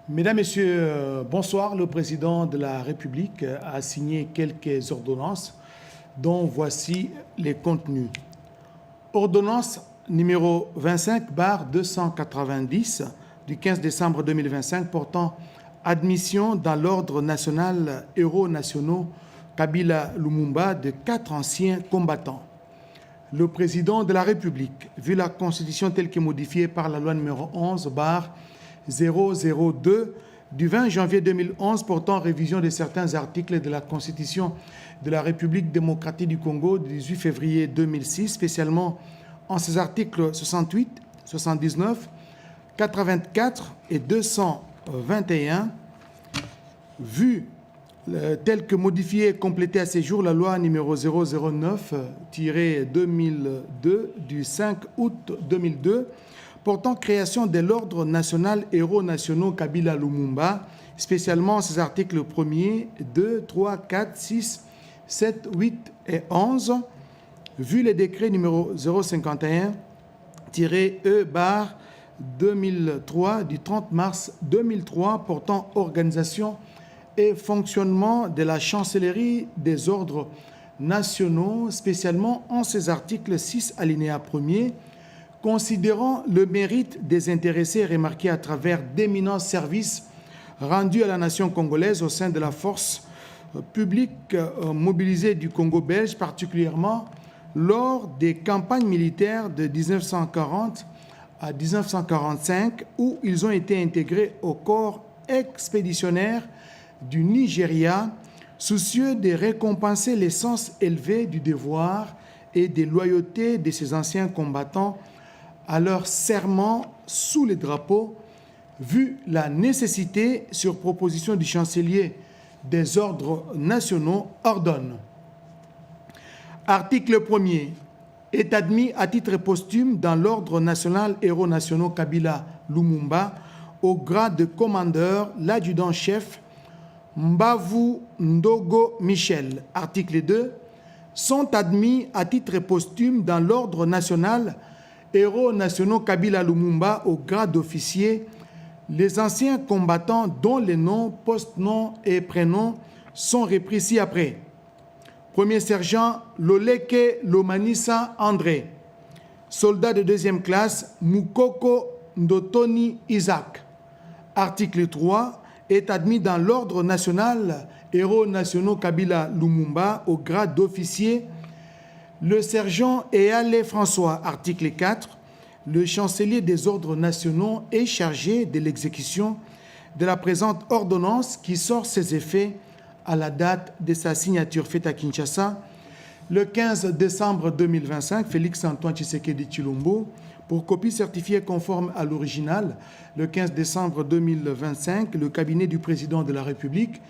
Mesdames, Messieurs, bonsoir. Le président de la République a signé quelques ordonnances dont voici les contenus. Ordonnance numéro 25/290 du 15 décembre 2025 portant admission dans l'ordre national héros nationaux Kabila Lumumba de 4 anciens combattants. Le président de la République, vu la Constitution telle que modifiée par la loi numéro 11/002 du 20 janvier 2011 portant révision de certains articles de la Constitution de la République démocratique du Congo du 18 février 2006, spécialement en ses articles 68, 79, 84 et 221, vu tel que modifié et complété à ces jours la loi numéro 009-2002 du 5 août 2002 portant création de l'ordre national héros nationaux Kabila Lumumba, spécialement ses articles 1er, 2, 3, 4, 6, 7, 8 et 11, vu les décrets numéro 051-E/2003 du 30 mars 2003 portant organisation et fonctionnement de la chancellerie des ordres nationaux, spécialement en ses articles 6 alinéa 1er, considérant le mérite des intéressés remarqué à travers d'éminents services rendus à la nation congolaise au sein de la force publique mobilisée du Congo belge, particulièrement lors des campagnes militaires de 1940 à 1945, où ils ont été intégrés au corps expéditionnaire du Nigeria, soucieux de récompenser l'essence élevée du devoir et des loyautés de ces anciens combattants à leur serment sous les drapeaux, vu la nécessité, sur proposition du chancelier des ordres nationaux, ordonne. Article 1er. Est admis à titre posthume dans l'ordre national héros nationaux Kabila Lumumba au grade de commandeur l'adjudant-chef Mbavu Ndogo Michel. Article 2. Sont admis à titre posthume dans l'ordre national héros nationaux Kabila Lumumba au grade d'officier les anciens combattants dont les noms, post-noms et prénoms sont repris ci-après. Premier sergent Loleke Lomanisa André. Soldat de deuxième classe Mukoko Ndotoni Isaac. Article 3. Est admis dans l'ordre national héros nationaux Kabila Lumumba au grade d'officier le sergent Eyale François. Article 4. Le chancelier des ordres nationaux est chargé de l'exécution de la présente ordonnance qui sort ses effets à la date de sa signature faite à Kinshasa le 15 décembre 2025, Félix Antoine Tshisekedi Tshilombo, pour copie certifiée conforme à l'original, le 15 décembre 2025, le cabinet du président de la République,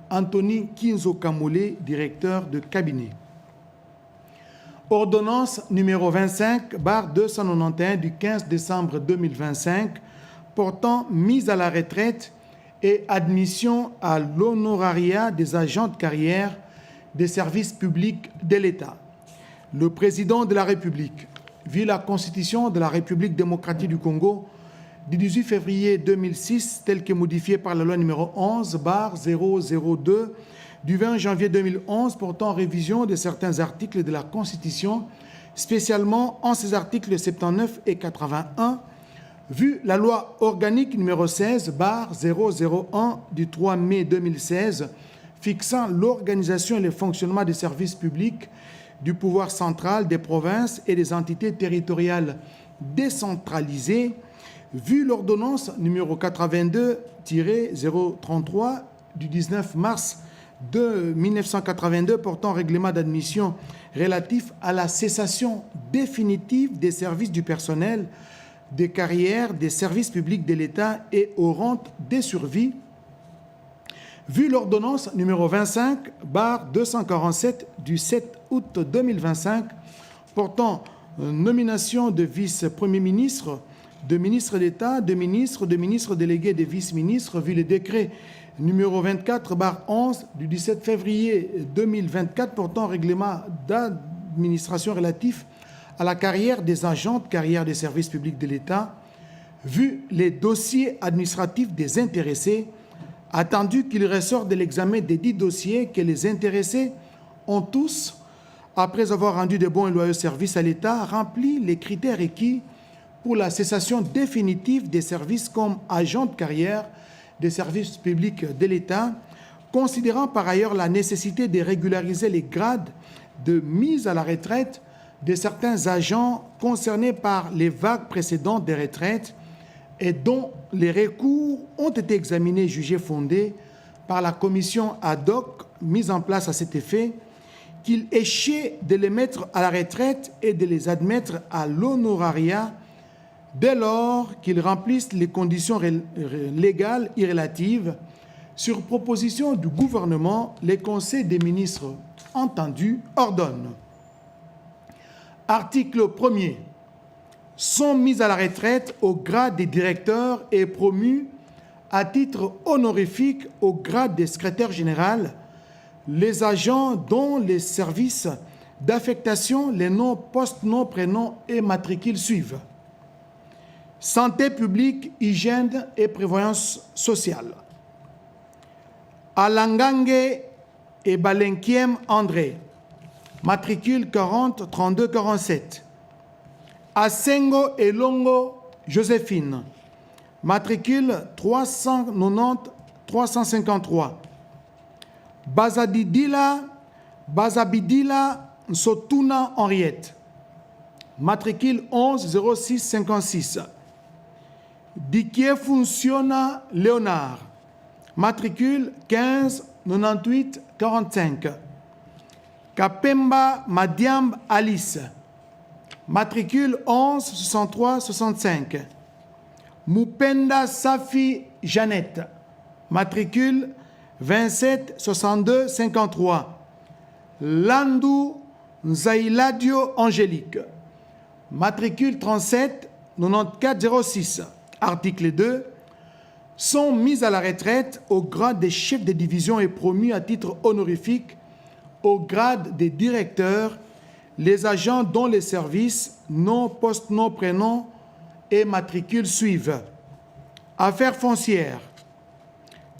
Anthony Kinzo Kamole, directeur de cabinet. Ordonnance numéro 25/291 du 15 décembre 2025 portant mise à la retraite et admission à l'honorariat des agents de carrière des services publics de l'État. Le président de la République, vu la Constitution de la République démocratique du Congo du 18 février 2006, telle que modifiée par la loi numéro 11/002 du 20 janvier 2011 portant révision de certains articles de la Constitution, spécialement en ses articles 79 et 81, vu la loi organique numéro 16/001 du 3 mai 2016 fixant l'organisation et le fonctionnement des services publics du pouvoir central, des provinces et des entités territoriales décentralisées, vu l'ordonnance numéro 82-033 du 19 mars de 1982 portant règlement d'admission relatif à la cessation définitive des services du personnel, des carrières, des services publics de l'État et aux rentes des survies, vu l'ordonnance numéro 25/247 du 7 août 2025 portant nomination de vice-premier ministre, de ministre d'État, de ministre délégué, de vice-ministres, vu le décret numéro 24/11 du 17 février 2024 portant règlement d'administration relatif à la carrière des agents de carrière des services publics de l'État, vu les dossiers administratifs des intéressés, attendu qu'il ressort de l'examen des 10 dossiers que les intéressés ont tous, après avoir rendu de bons et loyaux services à l'État, rempli les critères requis pour la cessation définitive des services comme agent de carrière des services publics de l'État, considérant par ailleurs la nécessité de régulariser les grades de mise à la retraite de certains agents concernés par les vagues précédentes des retraites et dont les recours ont été examinés et jugés fondés par la commission ad hoc mise en place à cet effet, qu'il échait de les mettre à la retraite et de les admettre à l'honorariat dès lors qu'ils remplissent les conditions légales et relatives. Sur proposition du gouvernement, les conseils des ministres entendus ordonnent. Article 1er. Sont mis à la retraite au grade des directeurs et promus à titre honorifique au grade de secrétaire général les agents dont les services d'affectation, les noms, postes, noms, prénoms et matricules suivent. Santé publique, hygiène et prévoyance sociale. Alangange et Balenkiem André, matricule 40 32 47. Asengo et Longo Joséphine, matricule 390 353. Bazabidila Nsotuna Henriette, matricule 11 06 56. Dikie Funciona Léonard, matricule 15 98 45. Kapemba Madiamb Alice, matricule 11 63 65. Mupenda Safi Jeannette, matricule 27 62 53. Landou Nzailadio Angélique, matricule 37 94 06. Article 2. Sont mis à la retraite au grade des chefs de division et promus à titre honorifique au grade des directeurs les agents dont les services, nom, poste, nom, prénom et matricule suivent. Affaires foncières.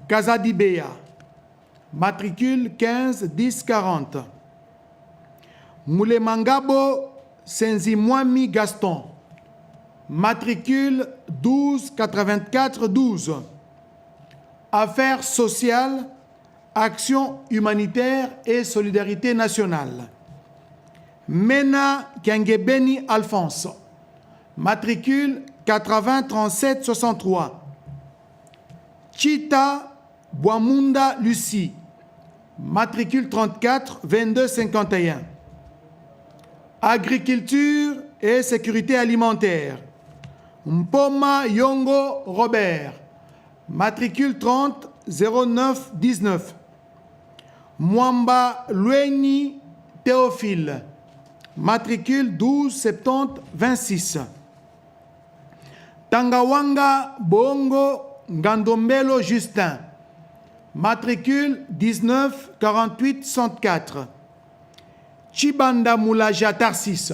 Kazadibea, matricule 15 10 40. Moulemangabo Senzimwami Gaston, matricule 12 84 12. Affaires sociales, action humanitaire et solidarité nationale. Mena Kiangebeni Alphonse, matricule 80 37 63. Chita Boamunda Lucie, matricule 34 22 51. Agriculture et sécurité alimentaire. Mpoma Yongo Robert, matricule 30 09 19. Mwamba Lueni Théophile, matricule 12 70 26. Tangawanga Bongo Ngandombelo Justin, matricule 19 48 64. Chibanda Moulaja Tarsis,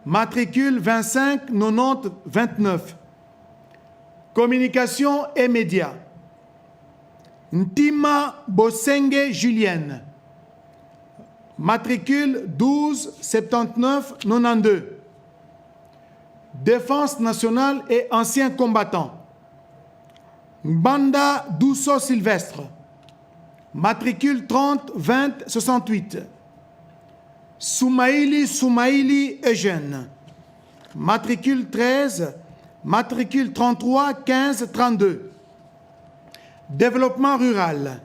matricule 25 90 29. Communication et médias. Ntima Bosenge Julienne, matricule 12 79 92. Défense nationale et anciens combattants. Banda Dousso Sylvestre, matricule 30 20 68. Soumaïli Eugène, matricule 13, matricule 33 15 32. Développement rural.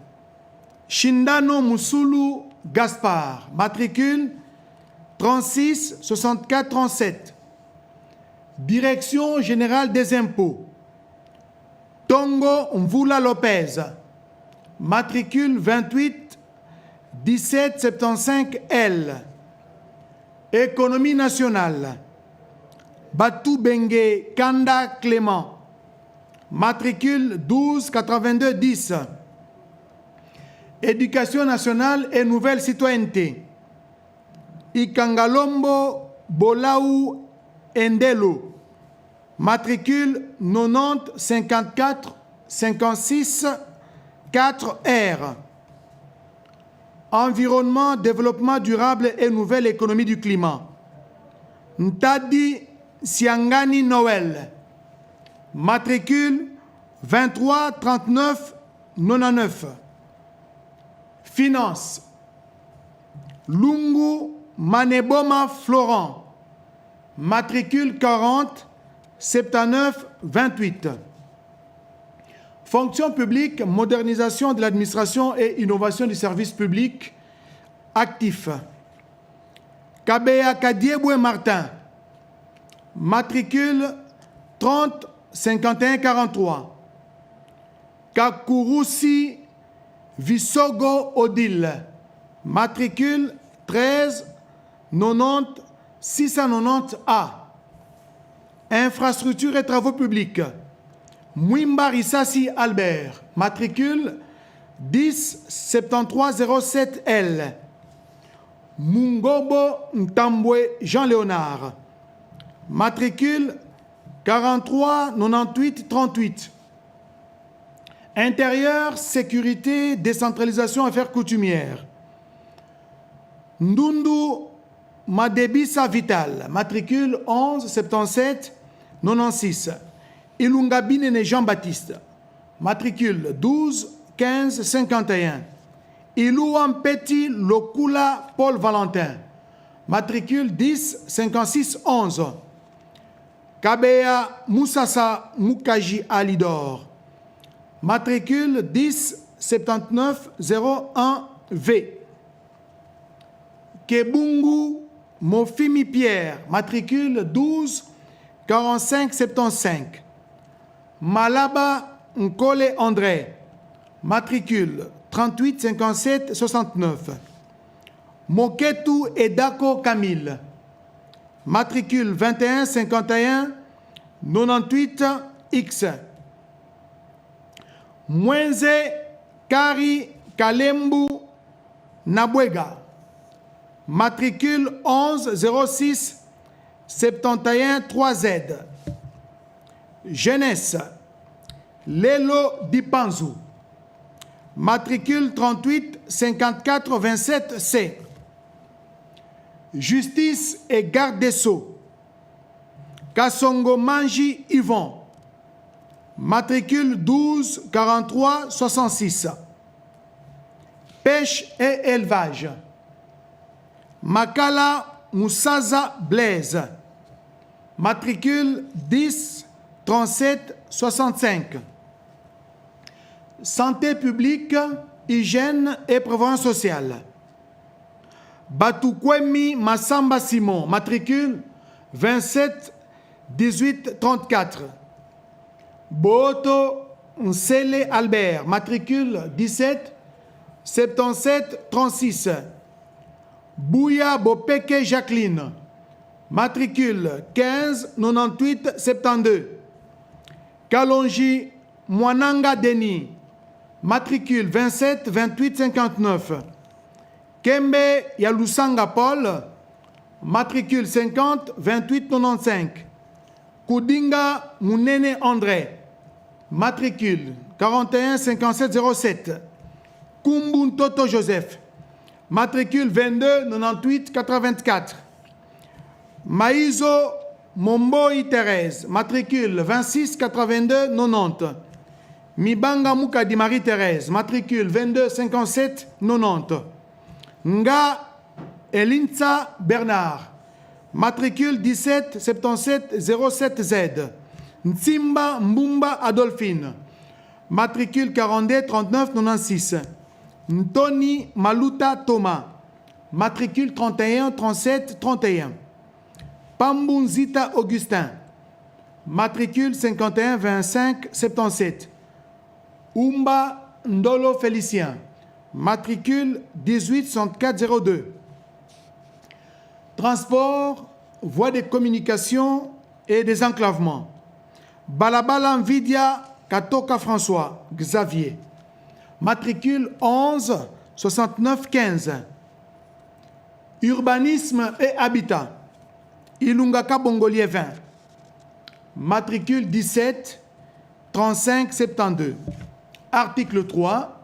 Shindano Musulu Gaspard, matricule 36 64 37. Direction générale des impôts. Tongo Mvula Lopez, matricule 28 17 75 L. Économie nationale. Batou Bengue Kanda Clément, matricule 12 82 10. Éducation nationale et nouvelle citoyenneté. Ikangalombo Bolaou Endelo, matricule 90 54 56 4R. Environnement, développement durable et nouvelle économie du climat. Ntadi Siangani Noël. Matricule 23 39 99. Finance. Lungu Maneboma Florent. Matricule 40 79 28. Fonction publique, modernisation de l'administration et innovation du service public actif. Kabea Kadiebwe Martin. Matricule 30 51 43. Kakurusi Visogo Odile. Matricule 13 90 690A. Infrastructures et travaux publics. Mwimba Risasi Albert. Matricule 10 73 07L. Mungobo Ntambwe Jean-Léonard. Matricule 43 98 38. Intérieur, sécurité, décentralisation, affaires coutumières. Ndundu Madebisa Vital. Matricule 11 77 96. Ilunga Binene Jean-Baptiste. Matricule 12 15 51. Ilouan Petit Lokula Paul Valentin. Matricule 10 56 11. Kabea Moussassa Mukaji Alidor. Matricule 10 79 01 V. Kebungu Mofimi Pierre. Matricule 12 45 75. Malaba Nkole André. Matricule 38 57 69. Moketu Edako Camille. Matricule 21 51 98 X. Mwenze Kari Kalembu Nabwega. Matricule 11 06 71 3Z. Jeunesse Lelo Dipanzu. Matricule 38 54 27 C. Justice et garde des Sceaux. Kassongo Manji Yvon. Matricule 12 43 66. Pêche et élevage. Makala Moussaza Blaise. Matricule 10 37 65. Santé publique, hygiène et prévoyance sociale. Batukwemi Massamba Simon, matricule 27 18 34. Boto Nsele Albert, matricule 17 77 36. Bouya Bopeke Jacqueline, matricule 15 98 72. Kalonji Mwananga Denis, matricule 27 28 59. Kembe Yalusanga Paul, matricule 50 28 95. Koudinga Mounene André, matricule 41 57 07. Kumbun Toto Joseph, matricule 22 98 84. Maïzo Momboi Thérèse, matricule 26 82 90. Mibanga Moukadi Marie-Thérèse, matricule 22 57 90. Nga Elinsa Bernard, matricule 17 77 07Z. Nsimba Mbumba Adolphine, matricule 42 39 96. Ntoni Maluta Thomas, matricule 31 37 31. Pambunzita Augustin, matricule 51 25 77. Umba Ndolo Félicien, matricule 18 64 02. Transport, voies de communication et des enclavements. Balabala Nvidia Katoka François Xavier, matricule 11 69 15. Urbanisme et habitat, Ilungaka Bongolier 20. matricule 17 35 72. Article 3.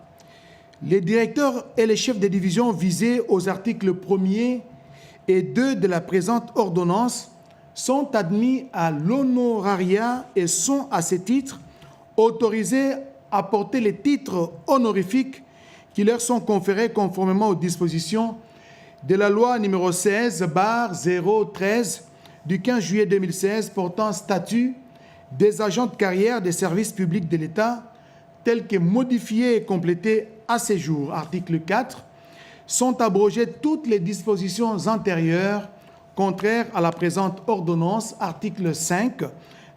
Les directeurs et les chefs de division visés aux articles 1er et 2 de la présente ordonnance sont admis à l'honorariat et sont à ce titre autorisés à porter les titres honorifiques qui leur sont conférés conformément aux dispositions de la loi numéro 16/013 du 15 juillet 2016 portant statut des agents de carrière des services publics de l'État, tel que modifié et complété à ce jour. Article 4. Sont abrogées toutes les dispositions antérieures contraires à la présente ordonnance. Article 5.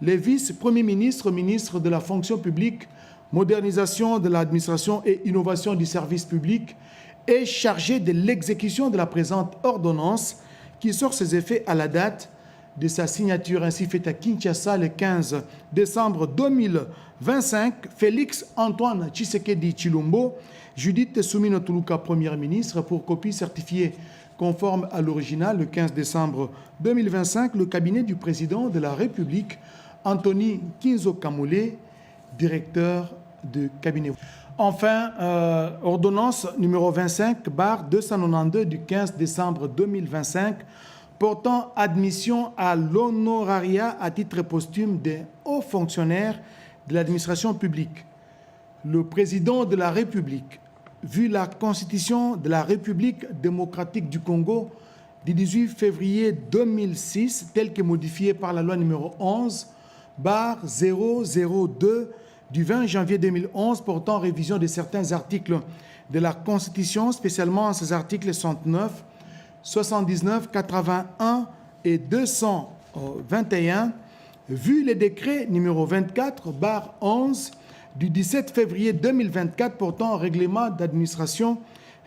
Les vice-premiers ministres, ministres de la fonction publique, modernisation de l'administration et innovation du service public est chargé de l'exécution de la présente ordonnance qui sort ses effets à la date de sa signature ainsi faite à Kinshasa le 15 décembre 2025. Félix Antoine Tshisekedi Tshilombo, Judith Soumino Tuluka, Première ministre, pour copie certifiée conforme à l'original le 15 décembre 2025, le cabinet du président de la République, Anthony Kinzo Kamole, directeur de cabinet. Enfin, ordonnance numéro 25/292 du 15 décembre 2025 portant admission à l'honorariat à titre posthume des hauts fonctionnaires de l'administration publique. Le président de la République, vu la Constitution de la République démocratique du Congo du 18 février 2006, telle que modifiée par la loi numéro 11/002 du 20 janvier 2011 portant révision de certains articles de la Constitution, spécialement ces articles 69, 79, 81 et 221, vu le décret numéro 24/11 du 17 février 2024 portant règlement d'administration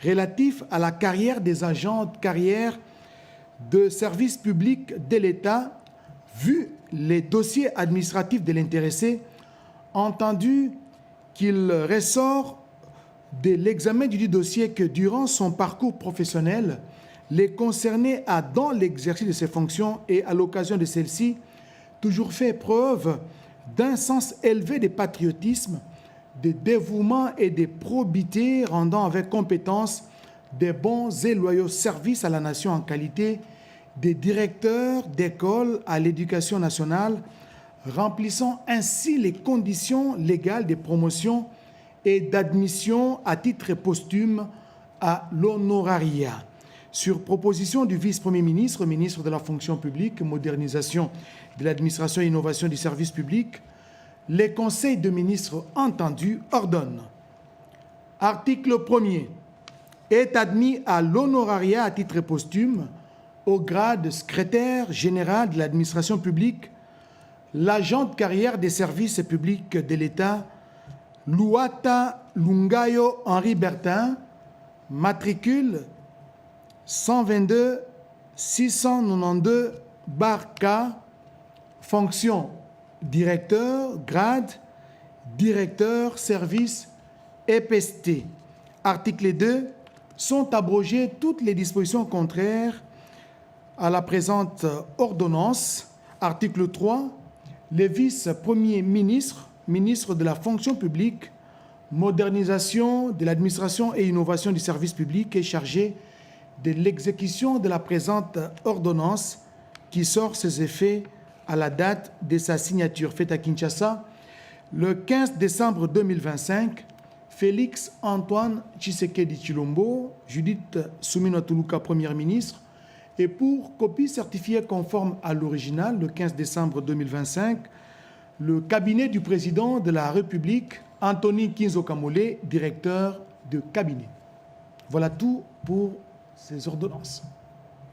relatif à la carrière des agents de carrière de service public de l'État, vu les dossiers administratifs de l'intéressé, entendu qu'il ressort de l'examen du dossier que durant son parcours professionnel, les concernés a, dans l'exercice de ses fonctions et à l'occasion de celle-ci, toujours fait preuve d'un sens élevé de patriotisme, de dévouement et de probité, rendant avec compétence des bons et loyaux services à la nation en qualité de directeurs d'école à l'éducation nationale, remplissant ainsi les conditions légales de promotion et d'admission à titre posthume à l'honorariat. Sur proposition du vice-premier ministre, ministre de la fonction publique, modernisation de l'administration et innovation du service public, les conseils de ministres entendus ordonnent. Article 1er. Est admis à l'honorariat à titre posthume au grade de secrétaire général de l'administration publique l'agent de carrière des services publics de l'État, Louata Lungayo Henri Bertin, matricule 122 692 /K, fonction directeur, grade, directeur, service, EPST. Article 2. Sont abrogées toutes les dispositions contraires à la présente ordonnance. Article 3. Les vice-premiers ministres, ministres de la fonction publique, modernisation de l'administration et innovation du service public est chargé de l'exécution de la présente ordonnance qui sort ses effets à la date de sa signature faite à Kinshasa le 15 décembre 2025. Félix Antoine Tshisekedi Tshilombo, Judith Soumino Tuluka, Première ministre, et pour copie certifiée conforme à l'original le 15 décembre 2025, le cabinet du président de la République, Anthony Kinzo Kamole, directeur de cabinet. Voilà tout pour ces ordonnances.